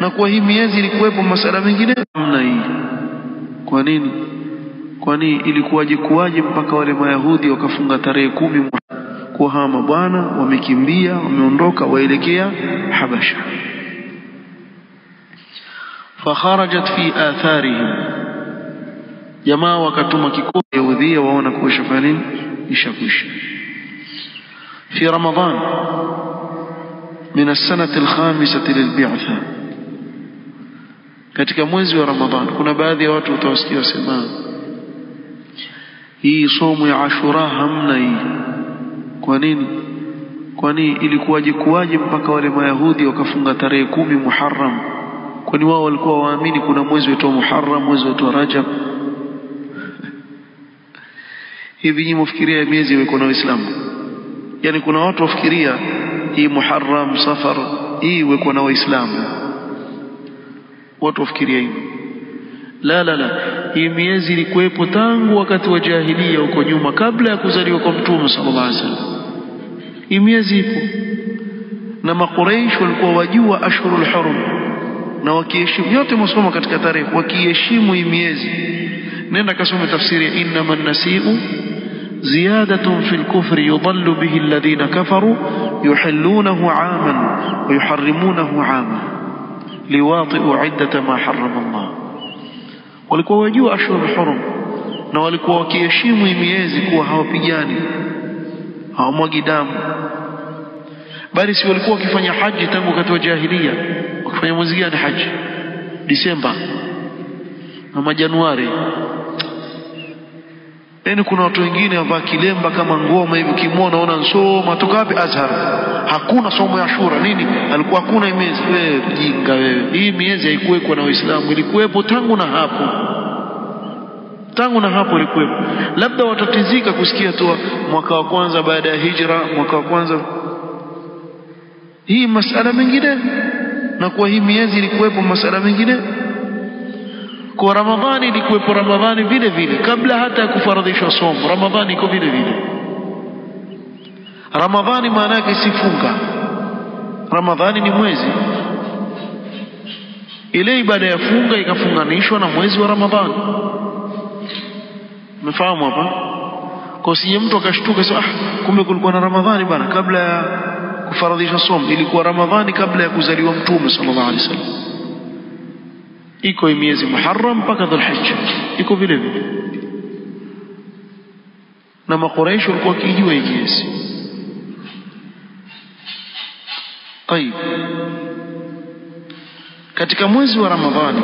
na kwa hii miezi ilikuwepo masala mengine namna hii. Kwa nini? Kwani ilikuwaje kuwaje mpaka wale Mayahudi wakafunga tarehe 10 kwa hama bwana wamekimbia wameondoka waelekea Habasha. Fakharajat fi atharihim, jamaa wakatuma kikosi Yahudhia waona kuisha fani ishakwisha. Fi Ramadhan min as-sanati al-khamisati lil-bi'tha, katika mwezi wa Ramadhan kuna baadhi ya watu utawasikia wasema hii somo ya Ashura hamna hii. Kwa nini? Kwani ilikuwaje kuwaje mpaka wale Mayahudi wakafunga tarehe 10 Muharram? Kwani wao walikuwa waamini kuna mwezi wa Muharram, mwezi wa Rajab? Hivi nyinyi mfikiria miezi iko na Uislamu? Yani kuna watu wafikiria hii Muharram, Safar hii iko na Waislamu. Watu wafikiria hivi. La, hii miezi ilikuwepo tangu wakati wa jahiliya huko nyuma, kabla ya kuzaliwa kwa Mtume sallallahu alaihi wasallam. Hii miezi ipo, na Makuraish walikuwa wajua ashhurul hurum, na wakiheshimu yote msoma katika tarehe, wakiheshimu hii miezi. Nenda kasome tafsiri ya innama an-nasi'u ziyadatun fil kufri yudallu bihi alladhina kafaru yuhillunahu 'aman wa yuharrimunahu 'aman liwati'u 'iddata ma harrama Allah. Walikuwa wajua ashhurul hurum, na walikuwa wakiheshimu hii miezi kuwa hawapigani, hawamwagi damu, bali si walikuwa wakifanya haji tangu wakati wa jahiliya. Wakifanya mwezi gani haji? Disemba ama Januari. Yani kuna watu wengine wavaa kilemba kama ngoma hivi, ukimwona unaona nsoma toka wapi? Azhar. Hakuna somo ya Ashura nini? Alikuwa hakuna miezi. Wewe jinga wewe, hii miezi haikuwekwa na Uislamu, ilikuwepo tangu na hapo. Tangu na hapo ilikuwepo. Labda watatizika kusikia tu mwaka wa kwanza baada ya hijra, mwaka wa kwanza. Hii masala mengine, na kwa hii miezi ilikuwepo masala mengine. Kwa Ramadhani ilikuwepo Ramadhani vile vile kabla hata kufaradhishwa somo. Ramadhani iko vile vile. Ramadhani maana yake si funga. Ramadhani ni mwezi. Ile ibada ya funga ikafunganishwa na mwezi wa Ramadhani. Umefahamu hapa? Kwa si mtu akashtuka sasa, kumbe kulikuwa na Ramadhani bana kabla ya kufaradhisha somo. Ilikuwa Ramadhani kabla ya kuzaliwa Mtume sallallahu alaihi wasallam. Iko miezi Muharram mpaka Dhulhijja, iko vile vile. Na Makuraish walikuwa wakijua hii miezi. Tayeb, katika mwezi wa Ramadhani